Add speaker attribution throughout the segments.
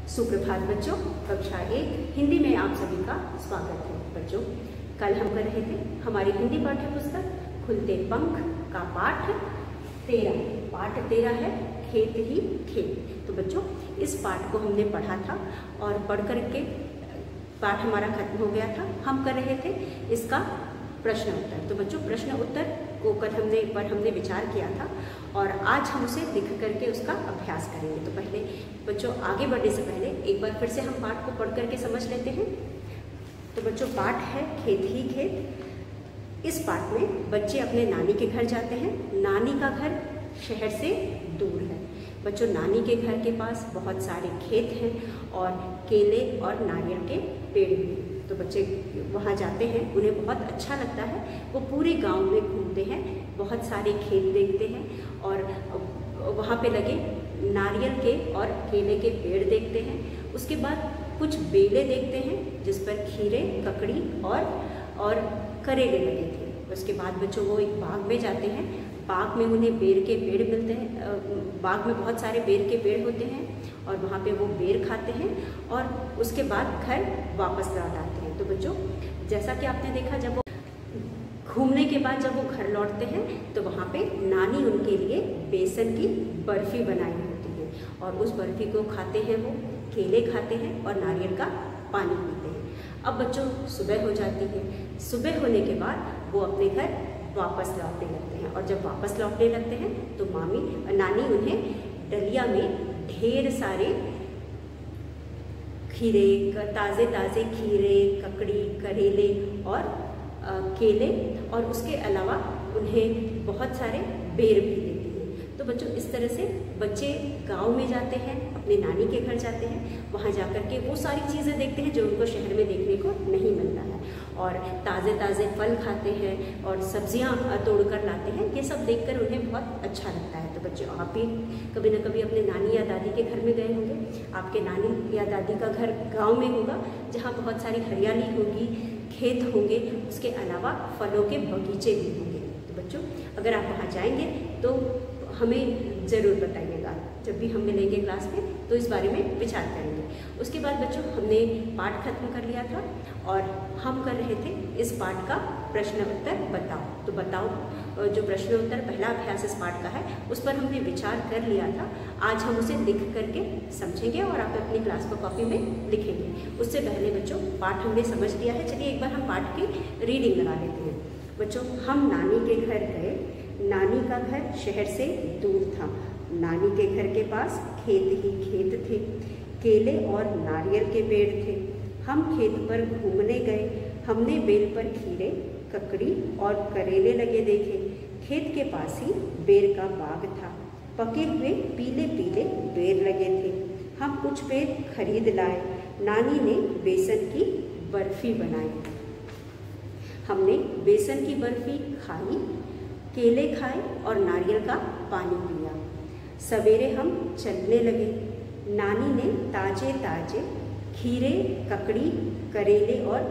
Speaker 1: सुप्रभात बच्चों, कक्षा 1 हिंदी में आप सभी का स्वागत है। बच्चों, कल हम कर रहे थे हमारी हिंदी पाठ्य पुस्तक खुलते पंख का पाठ 13 है खेत ही खेत। तो बच्चों, इस पाठ को हमने पढ़ा था और पढ़ करके पाठ हमारा खत्म हो गया था। हम कर रहे थे इसका प्रश्न उत्तर। तो बच्चों, प्रश्न उत्तर को कल हमने विचार किया था और आज हम उसे लिख करके उसका अभ्यास करेंगे। तो पहले बच्चों, आगे बढ़ने से पहले एक बार फिर से हम पाठ को पढ़ करके समझ लेते हैं। तो बच्चों, पाठ है खेत ही खेत। इस पाठ में बच्चे अपने नानी के घर जाते हैं। नानी का घर शहर से दूर है। बच्चों, नानी के घर के पास बहुत सारे खेत हैं और केले और नारियल के पेड़ भी हैं। तो बच्चे वहाँ जाते हैं, उन्हें बहुत अच्छा लगता है। वो पूरे गांव में घूमते हैं, बहुत सारे खेत देखते हैं और वहाँ पे लगे नारियल के और केले के पेड़ देखते हैं। उसके बाद कुछ बेलें देखते हैं जिस पर खीरे, ककड़ी और करेले लगे थे। उसके बाद बच्चों वो एक बाग में जाते हैं। बाग में उन्हें बेर के पेड़ मिलते हैं। बाग में बहुत सारे बेर के पेड़ होते हैं और वहाँ पे वो बेर खाते हैं और उसके बाद घर वापस लौट आते हैं। तो बच्चों, जैसा कि आपने देखा, जब वो घूमने के बाद जब वो घर लौटते हैं तो वहाँ पे नानी उनके लिए बेसन की बर्फ़ी बनाई होती है और उस बर्फ़ी को खाते हैं। वो केले खाते हैं और नारियल का पानी पीते हैं। अब बच्चों, सुबह हो जाती है। सुबह होने के बाद वो अपने घर वापस लौटने लगते हैं और जब वापस लौटने लगते हैं तो नानी उन्हें डलिया में ढेर सारे खीरे, ताज़े खीरे, ककड़ी, करेले और केले और उसके अलावा उन्हें बहुत सारे बेर भी देती है। तो बच्चों, इस तरह से बच्चे गांव में जाते हैं, अपने नानी के घर जाते हैं। वहां जाकर के वो सारी चीज़ें देखते हैं जो उनको शहर में देखने को नहीं मिलता है और ताज़े फल खाते हैं और सब्जियां तोड़ कर लाते हैं। ये सब देखकर उन्हें बहुत अच्छा लगता है। तो बच्चों, आप भी कभी न कभी अपने नानी या दादी के घर में गए होंगे। आपके नानी या दादी का घर गाँव में होगा जहाँ बहुत सारी हरियाली होगी, खेत होंगे, उसके अलावा फलों के बगीचे भी होंगे। तो बच्चों, अगर आप वहाँ जाएंगे तो हमें ज़रूर बताइएगा। जब भी हम मिलेंगे क्लास में तो इस बारे में विचार करेंगे। उसके बाद बच्चों, हमने पाठ खत्म कर लिया था और हम कर रहे थे इस पाठ का प्रश्न उत्तर बताओ। तो बताओ, जो प्रश्न उत्तर पहला अभ्यास इस पाठ का है उस पर हमने विचार कर लिया था। आज हम उसे लिख करके समझेंगे और आप अपनी क्लास को कॉपी में लिखेंगे। उससे पहले बच्चों, पाठ हमने समझ लिया है। चलिए एक बार हम पाठ की रीडिंग लगा लेते हैं। बच्चों, हम नानी के घर गए। नानी का घर शहर से दूर था। नानी के घर के पास खेत ही खेत थे। केले और नारियल के पेड़ थे। हम खेत पर घूमने गए। हमने बेल पर खीरे, ककड़ी और करेले लगे देखे। खेत के पास ही बेर का बाग था। पके हुए पीले पीले बेर लगे थे। हम कुछ बेर खरीद लाए। नानी ने बेसन की बर्फ़ी बनाई। हमने बेसन की बर्फ़ी खाई, केले खाए और नारियल का पानी पिया। सवेरे हम चलने लगे। नानी ने ताजे खीरे, ककड़ी, करेले और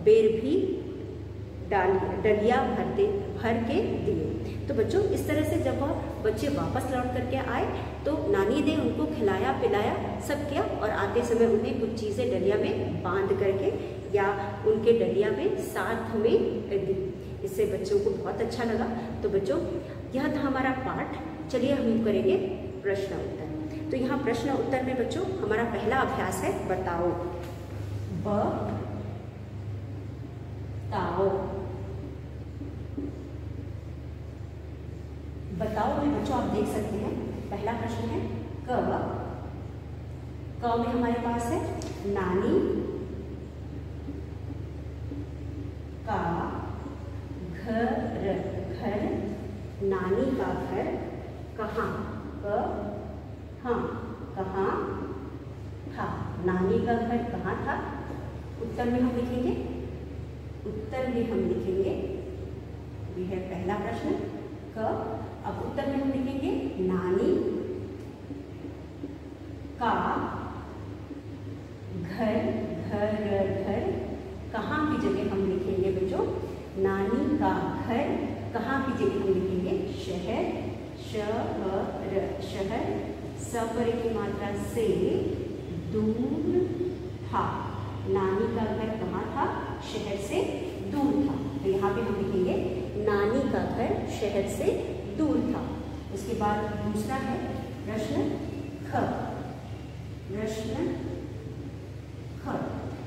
Speaker 1: बेर भी डलिया भर के दिए। तो बच्चों, इस तरह से जब वह बच्चे वापस लौट करके आए तो नानी ने उनको खिलाया पिलाया सब किया और आते समय उन्हें कुछ चीज़ें डलिया में बांध करके या उनके डलिया में साथ में दी। इससे बच्चों को बहुत अच्छा लगा। तो बच्चों, यह था हमारा पाठ। चलिए हम करेंगे प्रश्न उत्तर। तो यहाँ प्रश्न उत्तर में बच्चों हमारा पहला अभ्यास है बताओ। बताओ में बच्चों आप देख सकते हैं पहला प्रश्न है क में हमारे पास है नानी का घर। नानी का घर कहाँ था। नानी का घर कहाँ था। उत्तर में हम लिखेंगे यह है पहला प्रश्न क। अब उत्तर में हम लिखेंगे नानी का घर कहाँ की जगह हम लिखेंगे बच्चों। नानी का घर कहाँ की जगह हम लिखेंगे शहर। शहर स पर की मात्रा से दूर था। नानी का घर कहाँ था? शहर से दूर था। तो यहाँ पे हम लिखेंगे नानी का घर शहर से दूर था। उसके बाद दूसरा है प्रश्न ख। प्रश्न ख।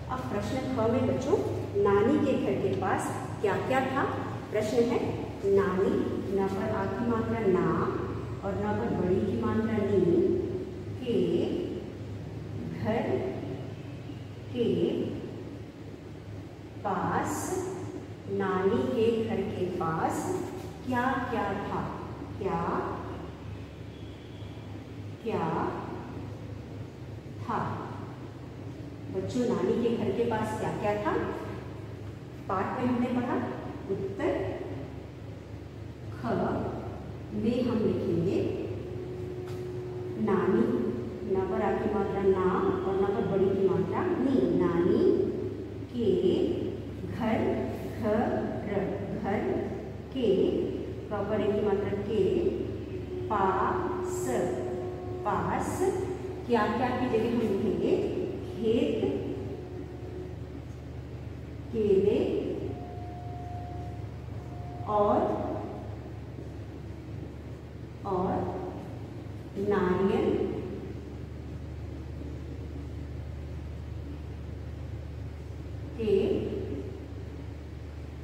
Speaker 1: अब प्रश्न ख में बच्चों नानी के घर के पास क्या क्या था? प्रश्न है नानी, न पर आ की मात्रा ना और न पर बड़ी की मात्रा नी, के घर के पास, नानी के घर के पास क्या क्या था? क्या क्या था? बच्चों नानी के घर के पास क्या क्या था? पाठ में हमने पढ़ा उत्तर ख में हम लिखेंगे नानी, न पर आ की मात्रा ना और न पर बड़ी की मात्रा नी। नानी के घर, घर के, पर की मात्रा के, पास, पास क्या क्या की जगह हम लिखेंगे खेत, केले और नारियल के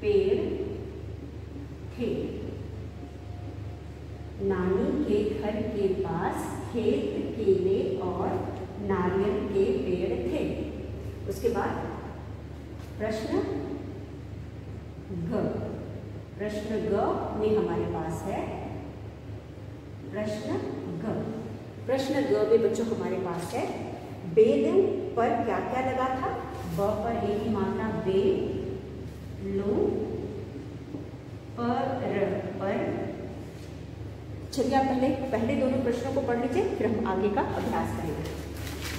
Speaker 1: पेड़ थे। नानी के घर के पास खेत, केले और नारियल के पेड़ थे। उसके बाद प्रश्न ग। प्रश्न ग में हमारे पास है प्रश्न ग। प्रश्न ग में बच्चों हमारे पास है बेल पर क्या क्या लगा था? ब पर ए की मात्रा बे, लो पर। चलिए आप पहले दोनों प्रश्नों को पढ़ लीजिए, फिर हम आगे का अभ्यास करेंगे।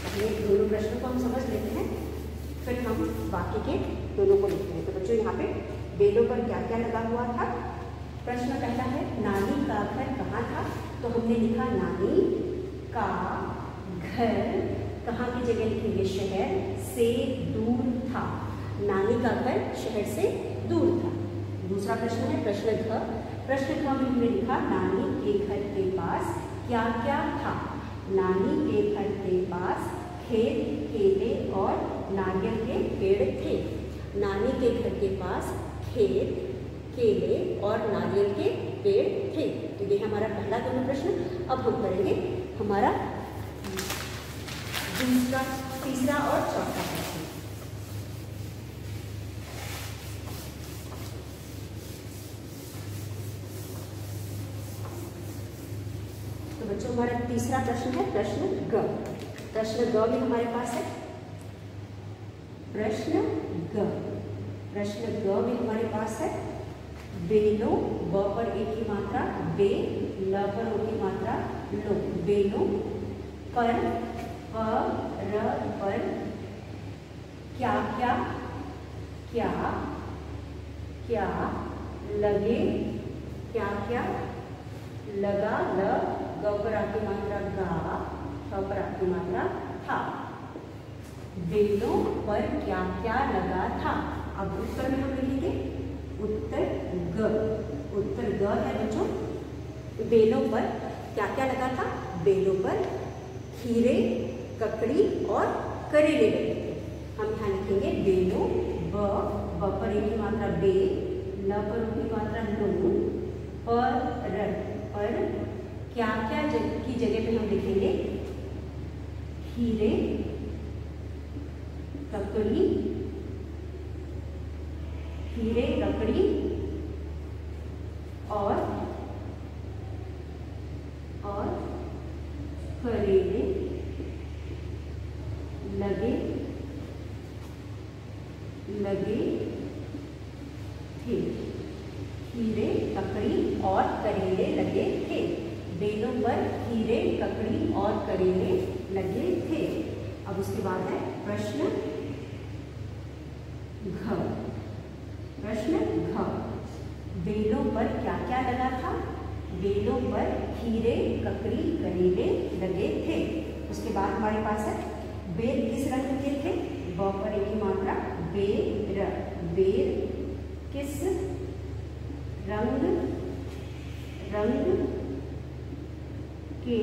Speaker 1: पहले दोनों प्रश्नों को हम समझ लेते हैं, फिर हम बाकी के दोनों को लिखते हैं। तो बच्चों यहाँ पे बेलों पर क्या क्या लगा हुआ था? प्रश्न पहला है नानी का घर कहाँ था? तो हमने लिखा नानी का घर, कहाँ की जगह लिखेंगे शहर से दूर था। नानी का घर शहर से दूर था। दूसरा प्रश्न है प्रश्न घ। प्रश्न घ में हमने लिखा नानी के घर के पास क्या क्या था? नानी के घर के पास खेत, केले और नारियल के पेड़ थे। नानी के घर के पास खेत, केले और नारियल के पेड़ थे। तो ये हमारा पहला दोनों प्रश्न। अब हम करेंगे हमारा दूसरा, तीसरा और चौथा प्रश्न। तो बच्चों हमारा तीसरा प्रश्न है प्रश्न ग। प्रश्न ग में हमारे पास है प्रश्न ग। प्रश्न ग में हमारे पास है बेलो, ब पर ए की मात्रा बे, ल पर ओ की मात्रा लो। बेलो पर क्या क्या लगे, क्या क्या लगा, ल ग पर आ की मात्रा गा, ठ पर आ की मात्रा था। बेलों पर क्या क्या लगा था? अब उत्तर में हम लिखेंगे उत्तर ग। उत्तर ग है बच्चों बेलों पर क्या क्या लगा था? बेलों पर खीरे, ककड़ी और करेले लगे थे। हम यहाँ लिखेंगे बेलों, ब पर ए की मात्रा बे, ल पर ओ की मात्रा लो, पर क्या क्या की जगह पे हम लिखेंगे खीरे, ककड़ी, और करेले लगे थे। खीरे, ककड़ी और करेले लगे थे। बेलों पर खीरे, ककड़ी और करेले लगे थे। अब उसके बाद है प्रश्न घ। प्रश्न घ बेलों पर क्या क्या लगा था? बेलों पर खीरे, ककड़ी, करेले लगे थे। उसके बाद हमारे पास है बेर किस रंग के थे? ब पर एक ही मात्रा बेर। बेर किस रंग के,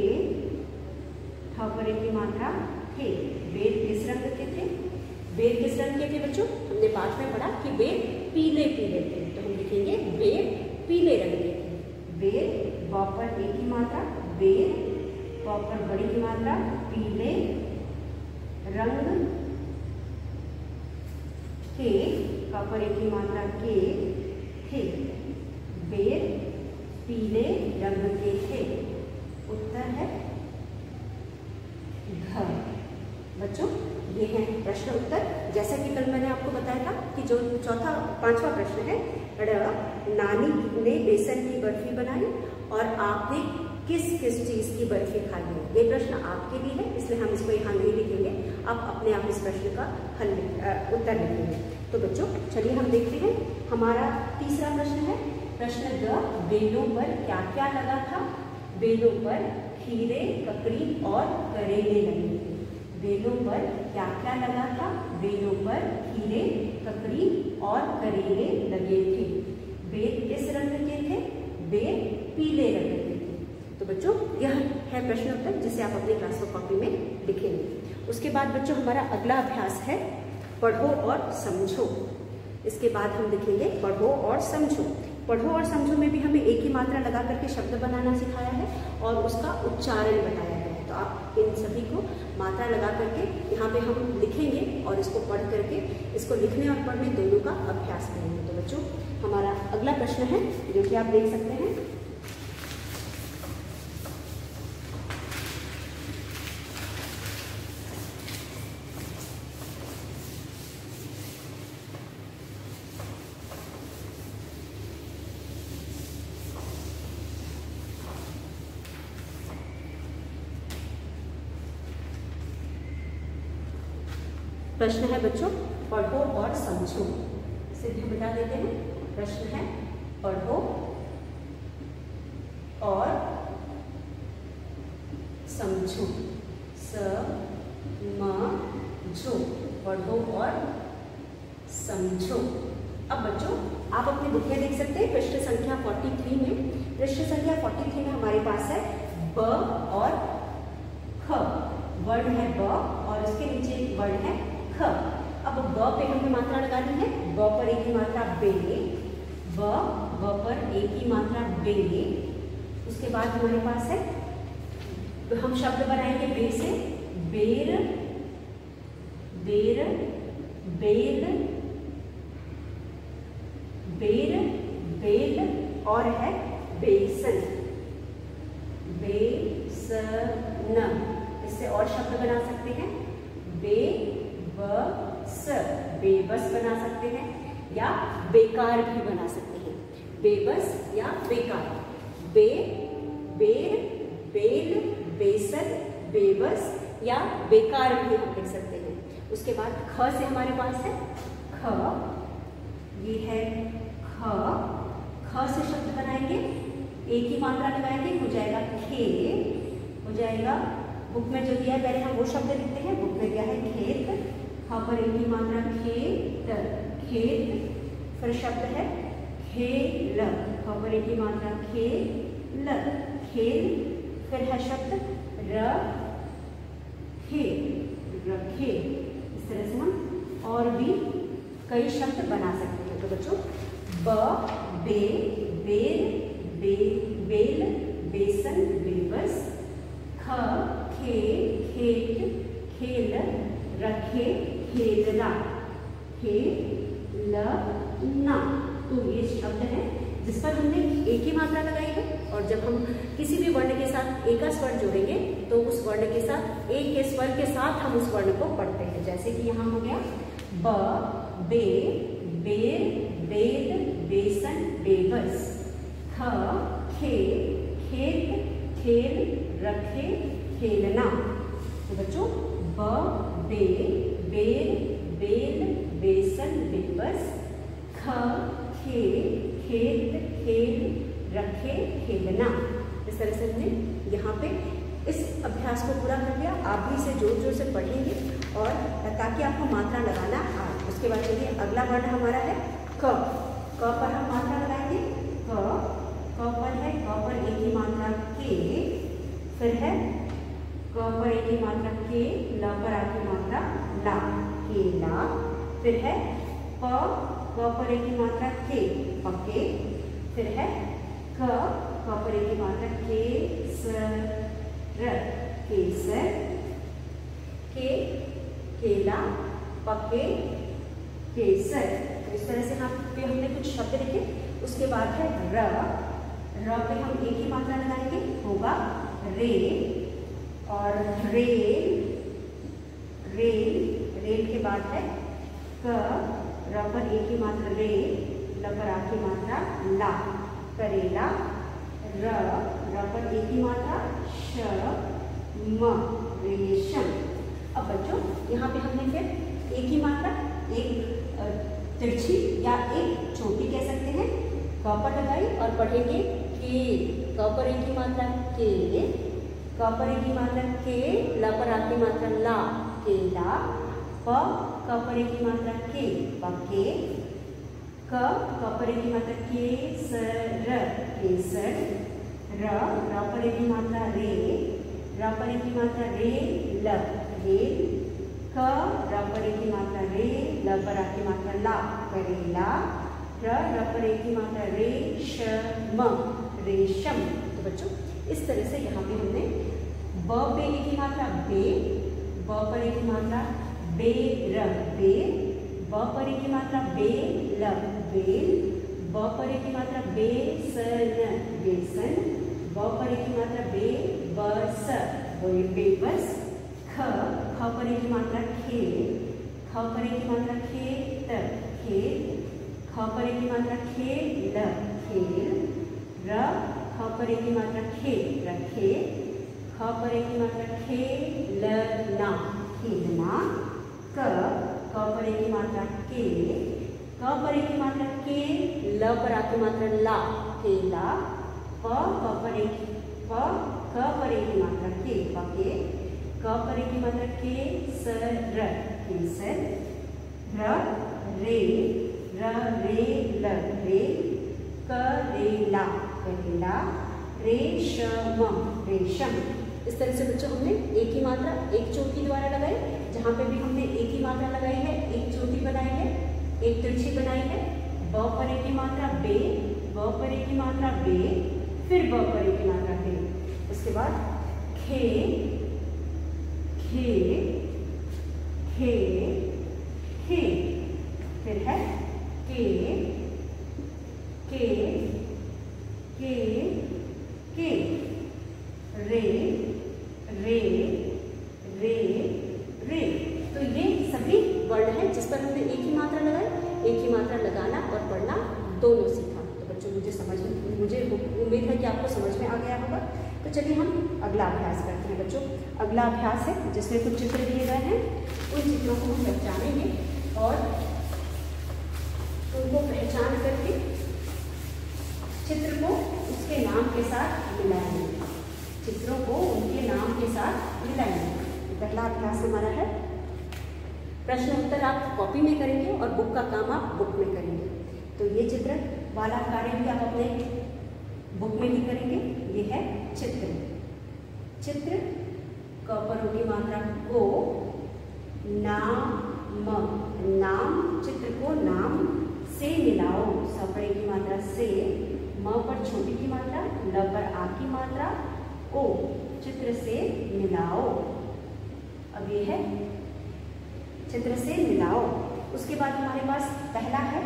Speaker 1: ठ पर एक ही मात्रा थे। बेर किस रंग के थे? बेर किस रंग के थे बच्चों? हमने पाठ में पढ़ा कि बेर पीले पीले थे, तो हम लिखेंगे बेर पीले रंग के थे। बेर ब पर एक ही मात्रा बेर, प पर बड़ी की मात्रा पीले रंग के, क पर एक ही मात्रा के थे। बेर पीले रंग के थे। उत्तर है घ। बच्चों ये है प्रश्न उत्तर। जैसा कि कल मैंने आपको बताया था कि जो पांचवा प्रश्न है, नानी ने बेसन की बर्फी बनाई और आपने किस किस चीज की बर्फी खाई है। ये प्रश्न आपके लिए है, इसलिए हम इसको यहाँ नहीं लिखेंगे, आप अपने आप इस प्रश्न का उत्तर लिखेंगे। तो बच्चों चलिए हम देखते हैं। हमारा तीसरा प्रश्न है प्रश्न ग, बेलों पर क्या क्या लगा था? बेलों पर खीरे, ककड़ी और करेले लगे थे। बेलों पर क्या क्या लगा था? बेलों पर खीरे, ककड़ी और करेले लगे थे। बेर किस रंग के थे? बेर पीले रंग के थे। तो बच्चों यह है प्रश्न उत्तर, जिसे आप अपनी क्लास कॉपी में लिखेंगे। उसके बाद बच्चों हमारा अगला अभ्यास है पढ़ो और समझो। इसके बाद हम लिखेंगे पढ़ो और समझो। पढ़ो और समझो में भी हमें एक ही मात्रा लगा करके शब्द बनाना सिखाया है और उसका उच्चारण बताया गया है। तो आप इन सभी को मात्रा लगा करके यहाँ पे हम लिखेंगे और इसको पढ़ करके इसको लिखने और पढ़ने दोनों का अभ्यास करेंगे। तो बच्चों हमारा अगला प्रश्न है जो कि आप देख सकते हैं। प्रश्न है बच्चों पढ़ो और समझो। इसे भी बता देते हैं। प्रश्न है पढ़ो और समझो। समझो, पढ़ो और समझो। अब बच्चों आप अपनी बुक में देख सकते हैं पृष्ठ संख्या 43 में। पृष्ठ संख्या 43 में हमारे पास है ब और ख। वर्ण है ब और उसके नीचे एक वर्ण है ख। अब ब पे हमने मात्रा लगा दी है। ब पर एक ही मात्रा बे। ब पर एक ही मात्रा बे। उसके बाद हमारे पास है, तो हम शब्द बनाएंगे बे से। बेर, बेर, बेल, बेर, बेल और है बेसन। बेसन, इससे और शब्द बना सकते हैं। बेबस, बेबस बना सकते हैं या बेकार भी बना सकते हैं। बेबस या बेकार। बे, बेर, बेल, बेसन, बेबस या बेकार भी हम लिख सकते हैं। उसके बाद ख से हमारे पास है ख। ये है ख। ख से शब्द बनाएंगे, एक ही मात्रा लगाएंगे, हो जाएगा खे। हो जाएगा, बुक में जो दिया है पहले हम वो शब्द लिखते हैं। बुक में दिया है खेत। ख पर एक ही मात्रा खेत, खेत। फिर शब्द है खेल। ख पर एक ही मात्रा खेल, खेल। फिर है शब्द रखे, रखे। इस तरह से हम और भी कई शब्द बना सकते हैं। तो बच्चों ब, बे, बेर, बे, बेल, बेसन, बेबस। ख, खे, खेत, खेल, रखे, खेलना, खेलना। तो ये शब्द है जिस पर हमने एक ही मात्रा लगाई है। और जब हम किसी भी वर्ण के साथ एक स्वर जोड़ेंगे तो उस वर्ण के साथ एक के स्वर के साथ हम उस वर्ण को पढ़ते हैं। जैसे कि यहाँ हो गया ब, बे, बेर, बेल, बेसन, बेबस। ख, खे, खेत, खेल, रखे, खेलना। तो बच्चों ब, बे, बेर, बेल, बेसन, बेबस। ख, खे, खेत, खेल, रखे, खेलना। इस तरह से हमने यहाँ पे इस अभ्यास को पूरा कर लिया, आप भी इसे जोर जोर से पढ़ेंगे और ताकि आपको मात्रा लगाना आए। उसके बाद चलिए अगला वर्ण हमारा है क। क पर हम मात्रा लगाएंगे। क पर है, क पर एक ही मात्रा के, फिर है क पर एक ही मात्रा के, ल पर आखिरी मात्रा ला, केला। फिर है प पर एक ही मात्रा के, पके। फिर है क पर एक ही मात्रा के, केसर। के केला, पके, केसर। तो इस तरह से यहाँ पे हमने कुछ शब्द लिखे। उसके बाद है र। र पे हम एक ही मात्रा लगाएंगे, होगा रे। और रेल, रेल, रेल के बाद है क। र पर एक ही मात्रा रे, ल पर आखिरी मात्रा ला, करेला। र पर एक ही मात्रा श, म, रेशम। अब बच्चों यहाँ पे हमने फिर एक ही मात्रा, एक तिरछी या एक छोटी कह सकते हैं, क पर लगाई और पढ़ेंगे के। क पर एक ही मात्रा के, क पर एक ही मात्रा के, ल पर आखिरी मात्रा ला, केला। क पर एक ही मात्रा के, पके। क पर एक ही मात्रा केसर, केसर। र पर एक ही मात्रा रे, र पर एक ही मात्रा रे, ल, रेल। क पर एक ही मात्रा रे, ल पर आखिरी मात्रा ला, करेला। र पर एक ही मात्रा रेशम, रेशम। तो बच्चों इस तरह से यहाँ पे हमने ब पे एक ही मात्रा बे, ब पर एक ही मात्रा बेर, बेर। ब पर एक ही मात्रा बेल, बेल। ब पर एक ही मात्रा बेसन, बेसन। ब पर एक ही मात्रा बेबस, बेबस। ख पर एक ही मात्रा खे, ख पर एक ही मात्रा खेत, खेत। ख पर एक ही मात्रा खेल, खेल। ख पर एक ही मात्रा खे, रखे। ख पर एक ही मात्रा खेलना, खेलना। क पर एक ही मात्रा के, क पर एक ही मात्रा के, ल पर आखिरी मात्रा ला, केला। क पर एक ही मात्रा के, पके। क पर एक ही मात्रा केसर, केसर। रे, रेल, रेल। करेला, करेला। रेशम, रेशम। इस तरह से बच्चों हमने एक ही मात्रा एक चोटी द्वारा लगाई, जहाँ पे भी हमने एक ही मात्रा लगाई है, एक चोटी बनाई है, एक तिरछी बनाई है। ब पर एक ही मात्रा बे, ब पर एक ही मात्रा बे, फिर ब पर एक ही मात्रा बे। उसके बाद खे, खे, खे, खे। फिर है के, के, के, के। रे, रे, रे, रे। तो ये सभी वर्ड हैं जिस पर हमने एक ही मात्रा लगाई, एक ही मात्रा लगाना और पढ़ना दोनों सीखा। तो बच्चों मुझे उम्मीद है कि आपको समझ में आ गया होगा। तो चलिए हम अगला अभ्यास करते हैं बच्चों। अगला अभ्यास है जिसमें कुछ चित्र दिए गए हैं, उन चित्रों को हम पहचानेंगे और उनको पहचान करके चित्र को उसके नाम के साथ मिलाएंगे, चित्रों को उनके नाम के साथ मिलाएंगे। पहला अभ्यास हमारा है प्रश्न उत्तर आप कॉपी में करेंगे और बुक का काम आप बुक में करेंगे। तो ये चित्र वाला कार्य भी आप अपने बुक में ही करेंगे। ये है चित्र, चित्र क पर होगी मात्रा को, नाम, नाम। चित्र को नाम से मिलाओ, स पर एक की मात्रा से, म पर छोटी की मात्रा, ल पर आ की मात्रा, ओ। चित्र से मिलाओ। अब ये है चित्र से मिलाओ। उसके बाद हमारे पास पहला है,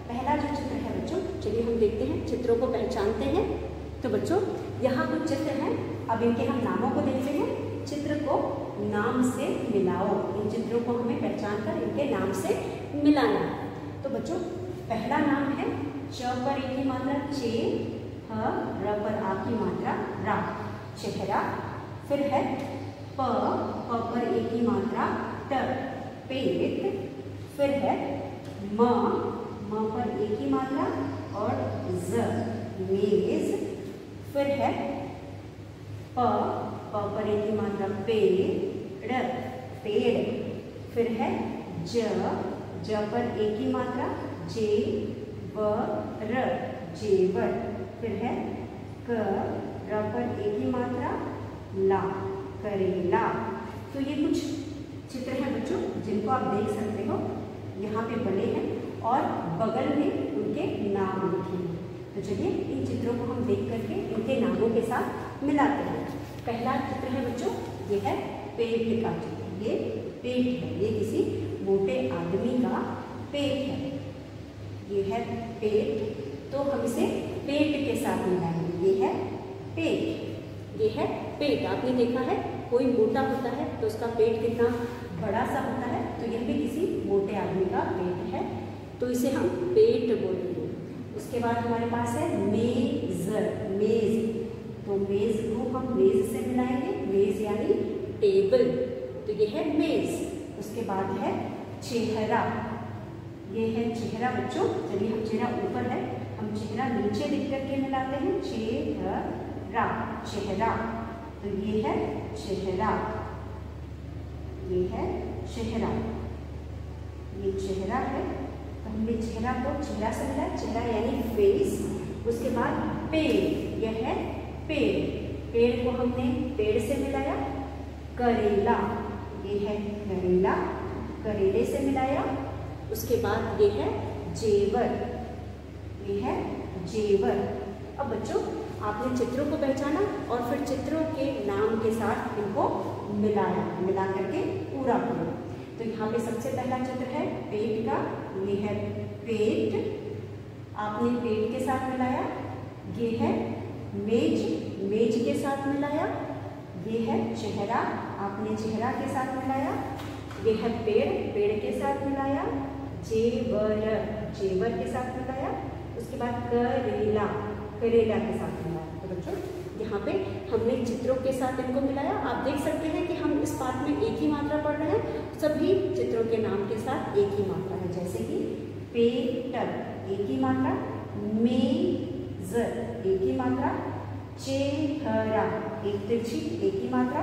Speaker 1: पहला जो चित्र है बच्चों, चलिए हम देखते हैं, चित्रों को पहचानते हैं। तो बच्चों यहाँ कुछ चित्र हैं, अब इनके हम नामों को देखते हैं। चित्र को नाम से मिलाओ, इन चित्रों को हमें पहचान कर इनके नाम से मिलाना। तो बच्चों पहला नाम है च पर एक की मात्रा चे, ह, र पर आ की मात्रा रा, चेहरा। फिर है प पर एक ही मात्रा ट, पेट। फिर है म पर एक ही मात्रा और ज, मेज। फिर है प प पर एक ही मात्रा पेड़, पेड़। फिर है ज पर एक ही मात्रा जे व र, जेवर। फिर है क र पर एक ही मात्रा ला, करेला। तो ये कुछ चित्र हैं बच्चों जिनको आप देख सकते हो, यहाँ पे बने हैं और बगल में उनके नाम लिखे हैं। तो चलिए इन चित्रों को हम देख करके इनके नामों के साथ मिलाते हैं। पहला चित्र है बच्चों, ये है पेट का चित्र। ये पेट है, ये किसी मोटे आदमी का पेट है। ये है पेट, तो हम इसे पेट के साथ मिलाएंगे। ये है पेट, ये है पेट। आपने देखा है कोई मोटा होता है तो उसका पेट कितना बड़ा सा होता है, तो यह भी किसी मोटे आदमी का पेट है, तो इसे हम पेट बोलेंगे। उसके बाद हमारे पास है मेज, मेज। तो मेज को हम मेज से मिलाएंगे, मेज यानी टेबल, तो ये है मेज। उसके बाद है चेहरा, ये है चेहरा बच्चों। चलिए हम चेहरा ऊपर है, हम चेहरा नीचे लिख करके मिलाते हैं, चेहरा, चेहरा। तो ये है चेहरा, ये है चेहरा, ये चेहरा है। तो हमने चेहरा को चेहरा से मिलाया, चेहरा यानी फेस। उसके बाद पेड़, यह है पेड़, पेड़ को हमने पेड़ से मिलाया। करेला, ये है करेला, करेले से मिलाया। उसके बाद ये है जेवर, ये है जेवर। अब बच्चों आपने चित्रों को पहचाना और फिर चित्रों के नाम के साथ इनको मिलाया, मिला करके पूरा किया। तो यहाँ पे सबसे पहला चित्र है पेट का, ये है पेट, आपने पेट के साथ मिलाया। ये है मेज, मेज के साथ मिलाया। ये है चेहरा, आपने चेहरा के साथ मिलाया। ये है पेड़, पेड़ के साथ मिलाया। जेवर, जेवर के साथ मिलाया। उसके बाद करेला, करेला के साथ मिलाया। तो बच्चों यहाँ पे हमने चित्रों के साथ इनको मिलाया। आप देख सकते हैं कि हम इस पाठ में एक ही मात्रा पढ़ रहे हैं, सभी चित्रों के नाम के साथ एक ही मात्रा है। जैसे कि पेट एक ही मात्रा, मेज एक ही मात्रा, चेहरा एक तिरछी एक ही मात्रा,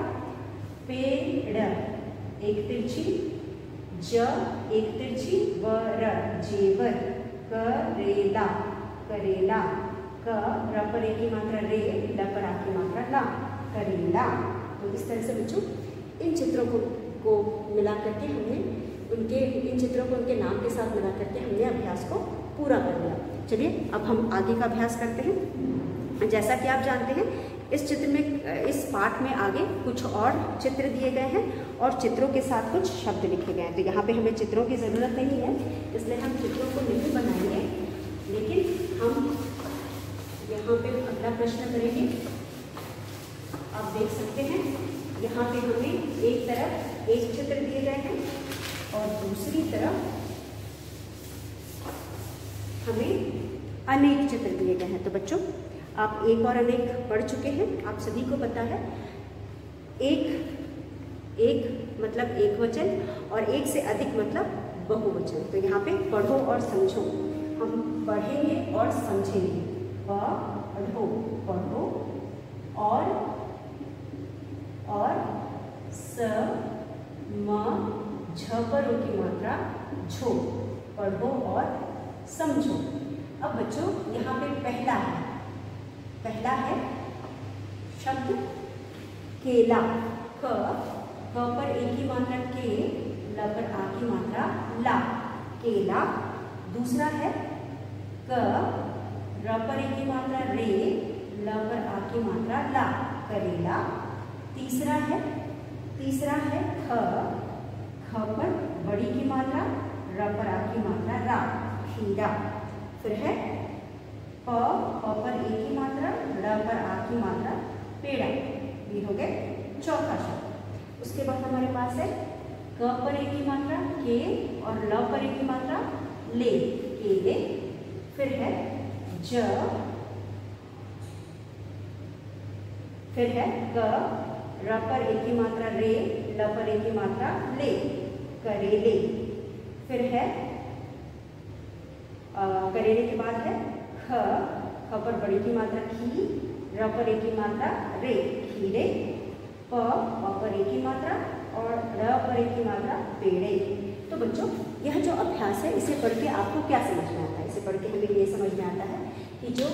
Speaker 1: पेड़ एक तिरछी, ज एक तिरछी, वर जेवर, करेला, करेला, क र पर एक ही मात्रा रे, ल पर आ की मात्रा ला, करेला। तो इस तरह से बच्चों इन चित्रों को मिला करके हमने इन चित्रों को उनके नाम के साथ मिला करके हमने अभ्यास को पूरा कर लिया। चलिए अब हम आगे का अभ्यास करते हैं। जैसा कि आप जानते हैं इस चित्र में, इस पाठ में आगे कुछ और चित्र दिए गए हैं और चित्रों के साथ कुछ शब्द लिखे गए हैं। तो यहाँ पे हमें चित्रों की ज़रूरत नहीं है, इसलिए हम चित्रों को नहीं बनाएंगे, लेकिन हम यहाँ पे अगला प्रश्न करेंगे। आप देख सकते हैं यहाँ पे हमें एक तरफ एक चित्र दिए गए हैं और दूसरी तरफ हमें अनेक चित्र दिए गए हैं। तो बच्चों आप एक और अनेक पढ़ चुके हैं, आप सभी को पता है एक मतलब एक वचन और एक से अधिक मतलब बहुवचन। तो यहाँ पे पढ़ो और समझो, हम पढ़ेंगे और समझेंगे। पढ़ो, पढ़ो और स म झ पर की मात्रा झो, पढ़ो और समझो। अब बच्चों यहाँ पे पहला है शब्द केला, क पर एक ही मात्रा के, ल पर आ की मात्रा ला, केला। दूसरा है क र पर एक ही मात्रा रे, ल पर आ की मात्रा ला, करेला। तीसरा है ख पर बड़ी की मात्रा, र पर आ की मात्रा रा, खीरा। फिर है प पर एक ही मात्रा, र पर आ की मात्रा पेड़ा। ये हो गए चौथा शब्द। उसके बाद हमारे पास है क पर एक ही मात्रा के और ल पर एक ही मात्रा ले, केले। फिर है ज, फिर है क, र पर एक ही मात्रा रे, ल पर एक ही मात्रा ले, करेले। फिर है करेले के बाद है ख पर बड़ी की मात्रा खी, र पर एक ही मात्रा रे, खीरे। प पर एक ही मात्रा और र पर एक ही मात्रा पेड़े। तो बच्चों यह जो अभ्यास है इसे पढ़ के आपको क्या समझ में आता है? इसे पढ़ के हमें ये समझ में आता है कि जो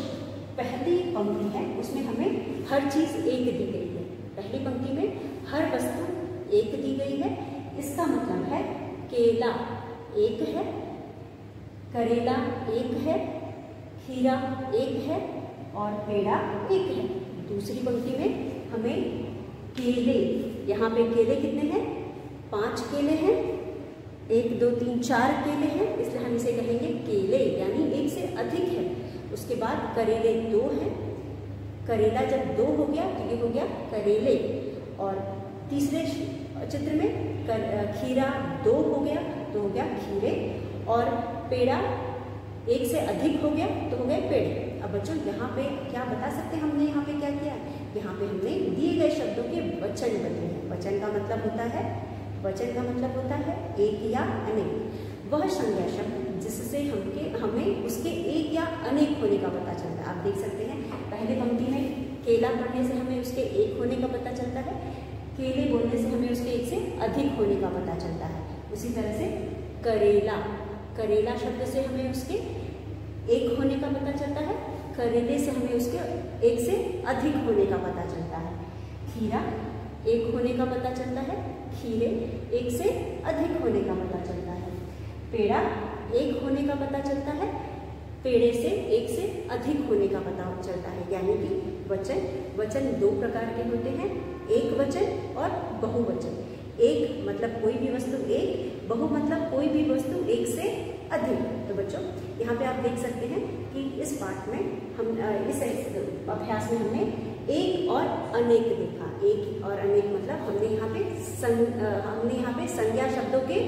Speaker 1: पहली पंक्ति है उसमें हमें हर चीज़ एक दी गई है। पहली पंक्ति में हर वस्तु एक दी गई है। इसका मतलब है केला एक है, करेला एक है, खीरा एक है और पेड़ा एक है। दूसरी पंक्ति में हमें केले, यहाँ पे केले कितने हैं? 5 केले हैं, 1 2 3 4 केले हैं, इसलिए हम इसे कहेंगे केले, यानी एक से अधिक है। उसके बाद करेले 2 हैं, करेला जब 2 हो गया तो ये हो गया करेले। और तीसरे चित्र में खीरा 2 हो गया तो हो गया खीरे, और पेड़ा 1 से अधिक हो गया तो हो गए पेड़े। अब बच्चों यहाँ पे क्या बता सकते हैं? हमने यहाँ पे क्या किया? यहाँ पे हमने दिए गए शब्दों के वचन बदले हैं। वचन का मतलब होता है, वचन का मतलब होता है एक या अनेक। वह संज्ञा शब्द जिससे हमें उसके एक या अनेक होने का पता चलता है। आप देख सकते हैं पहले पंक्ति में केला पढ़ने से हमें उसके एक होने का पता चलता है, केले बोलने से हमें उसके एक से अधिक होने का पता चलता है। उसी तरह से करेला, करेला शब्द से हमें उसके एक होने का पता चलता है, करेले से हमें उसके एक से अधिक होने का पता चलता है। खीरा एक होने का पता चलता है, खीरे एक से अधिक होने का पता चलता है। पेड़ा एक होने का पता चलता है, पेड़े से एक से अधिक होने का पता चलता है। यानी कि वचन 2 प्रकार के होते हैं, एक वचन और बहुवचन। एक मतलब कोई भी वस्तु एक, बहु मतलब कोई भी वस्तु एक से अधिक। तो बच्चों यहाँ पे आप देख सकते हैं कि इस पाठ में हम इस अभ्यास में हमने एक और अनेक देखा। एक और अनेक मतलब हमने यहाँ पे संज्ञा शब्दों के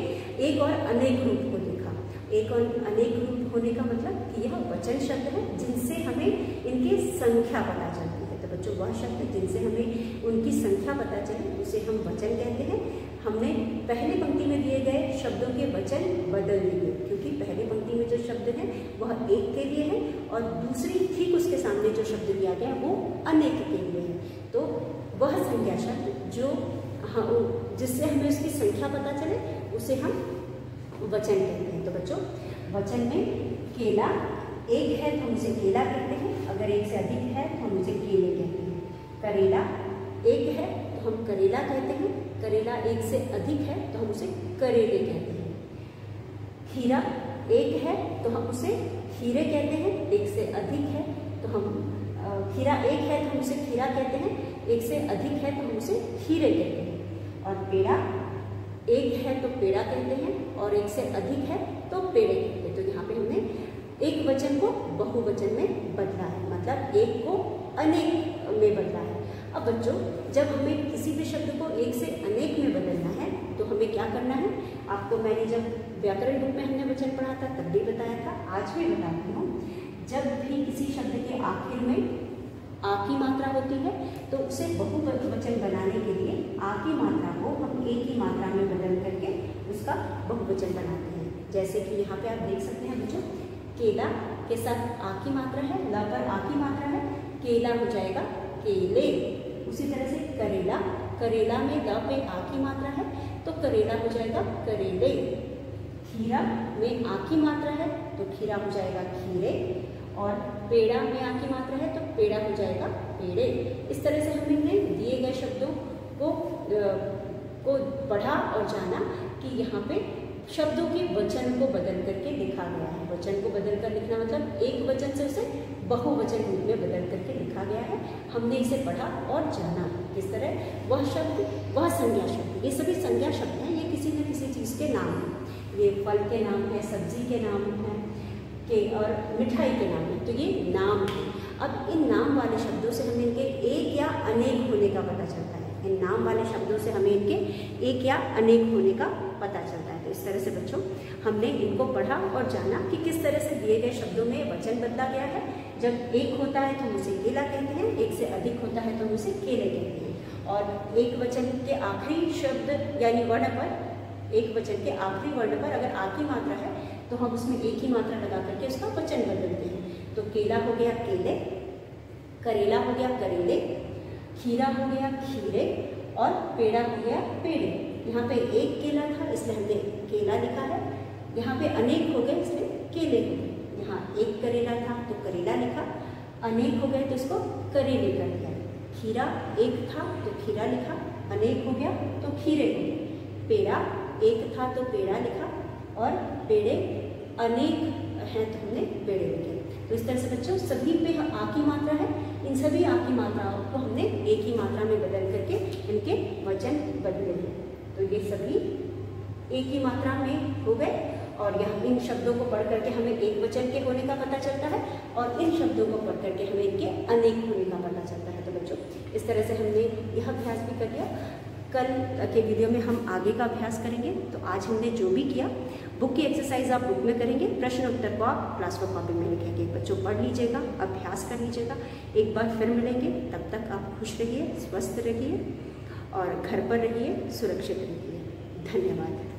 Speaker 1: एक और अनेक रूप को देखा। एक और अनेक रूप होने का मतलब कि यह वचन शब्द है जिनसे हमें इनकी संख्या पता चलती है। तो बच्चों वह शब्द जिनसे हमें उनकी संख्या पता चले उसे हम वचन कहते हैं। हमने पहली पंक्ति में दिए गए शब्दों के वचन बदल दिए, क्योंकि पहली पंक्ति में जो शब्द है वह एक के लिए है और दूसरी ठीक उसके सामने जो शब्द दिया गया वो अनेक के लिए है। तो वह संज्ञा शब्द जो जिससे हमें उसकी संख्या पता चले उसे हम वचन कहते हैं। तो बच्चों वचन में केला एक है तो हम उसे केला कहते हैं, अगर एक से अधिक है तो हम उसे केले कहते हैं। करेला एक है तो हम करेला कहते हैं, करेला एक से अधिक है तो हम उसे करेले कहते हैं। खीरा एक है तो हम उसे खीरे कहते हैं, एक से अधिक है तो हम खीरा एक है तो हम उसे खीरा कहते हैं, एक से अधिक है तो हम उसे खीरे कहते हैं। और पेड़ा एक है तो पेड़ा कहते हैं और एक से अधिक है तो पेड़े कहते हैं। तो यहाँ पे हमने एक वचन को बहुवचन में बदला है, मतलब एक को अनेक में बदला है। अब बच्चों जब हमें किसी भी शब्द को एक से अनेक में बदलना है तो हमें क्या करना है? आपको मैंने जब व्याकरण बुक में हमने वचन पढ़ा था तब भी बताया था, आज भी बताती हूँ। जब भी किसी शब्द के आखिर में आ की मात्रा होती है तो उसे बहुवचन बनाने के लिए आ की मात्रा को हम एक ही मात्रा में बदल करके उसका बहुवचन बनाते हैं। जैसे कि यहाँ पे आप देख सकते हैं बच्चों, केला के साथ आ की मात्रा है, ला पर आ की मात्रा है, केला हो जाएगा केले। उसी तरह से करेला, करेला में ला पे आ की मात्रा है तो करेला हो जाएगा करेले। खीरा में आ की मात्रा है तो खीरा हो जाएगा खीरे, और पेड़ा में आ की मात्रा है तो पेड़ा हो जाएगा पेड़े। इस तरह से हमने दिए गए शब्दों को पढ़ा और जाना कि यहाँ पे शब्दों के वचन को बदल करके लिखा गया है। वचन को बदल कर लिखना मतलब एक वचन से उसे बहुवचन रूप में बदल करके लिखा गया है। हमने इसे पढ़ा और जाना किस तरह। वह शब्द, वह संज्ञा शब्द, ये सभी संज्ञा शब्द हैं, ये किसी न किसी चीज़ के नाम हैं। ये फल के नाम है, सब्जी के नाम हैं और मिठाई के नाम है, तो ये नाम है। अब इन नाम वाले शब्दों से हमें इनके एक या अनेक होने का पता चलता है। इन नाम वाले शब्दों से हमें इनके एक या अनेक होने का पता चलता है। तो इस तरह से बच्चों हमने इनको पढ़ा और जाना कि किस तरह से दिए गए शब्दों में वचन बदला गया है। जब एक होता है तो हम उसे केला कहते हैं, एक से अधिक होता है तो हम उसे केले कहते हैं। और एक वचन के आखिरी शब्द यानी वर्ण पर, एक वचन के आखिरी वर्ण पर अगर आ की मात्रा है तो हम उसमें एक ही मात्रा लगा करके उसका वचन बदलते हैं। तो केला हो गया केले, करेला हो गया करेले, खीरा हो गया खीरे, और पेड़ा हो गया पेड़े। यहाँ पे एक केला था इसलिए हमने केला लिखा है, यहाँ पे अनेक हो गए इसलिए केले हो गए। यहाँ एक करेला था तो करेला लिखा, अनेक हो गए तो इसको करेले कर दिया। खीरा एक था तो खीरा लिखा, अनेक हो गया तो खीरे हो गए। पेड़ा एक था तो पेड़ा लिखा और पेड़े अनेक हैं तो हमने पेड़े लिखे। तो इस तरह से बच्चों सभी पे आ की मात्रा है, इन सभी आ की मात्राओं को हमने एक ही मात्रा में बदल करके इनके वचन बदले हैं। तो ये सभी एक ही मात्रा में हो गए और यहाँ इन शब्दों को पढ़ करके हमें एक वचन के होने का पता चलता है और इन शब्दों को पढ़ करके हमें इनके अनेक होने का पता चलता है। तो बच्चों इस तरह से हमने यह अभ्यास भी कर लिया। कल के वीडियो में हम आगे का अभ्यास करेंगे। तो आज हमने जो भी किया बुक की एक्सरसाइज आप बुक में करेंगे, प्रश्न उत्तर को आप क्लास वर्क कॉपी में लिखेंगे। बच्चों पढ़ लीजिएगा, अभ्यास कर लीजिएगा। एक बार फिर मिलेंगे, तब तक आप खुश रहिए, स्वस्थ रहिए और घर पर रहिए, सुरक्षित रहिए। धन्यवाद।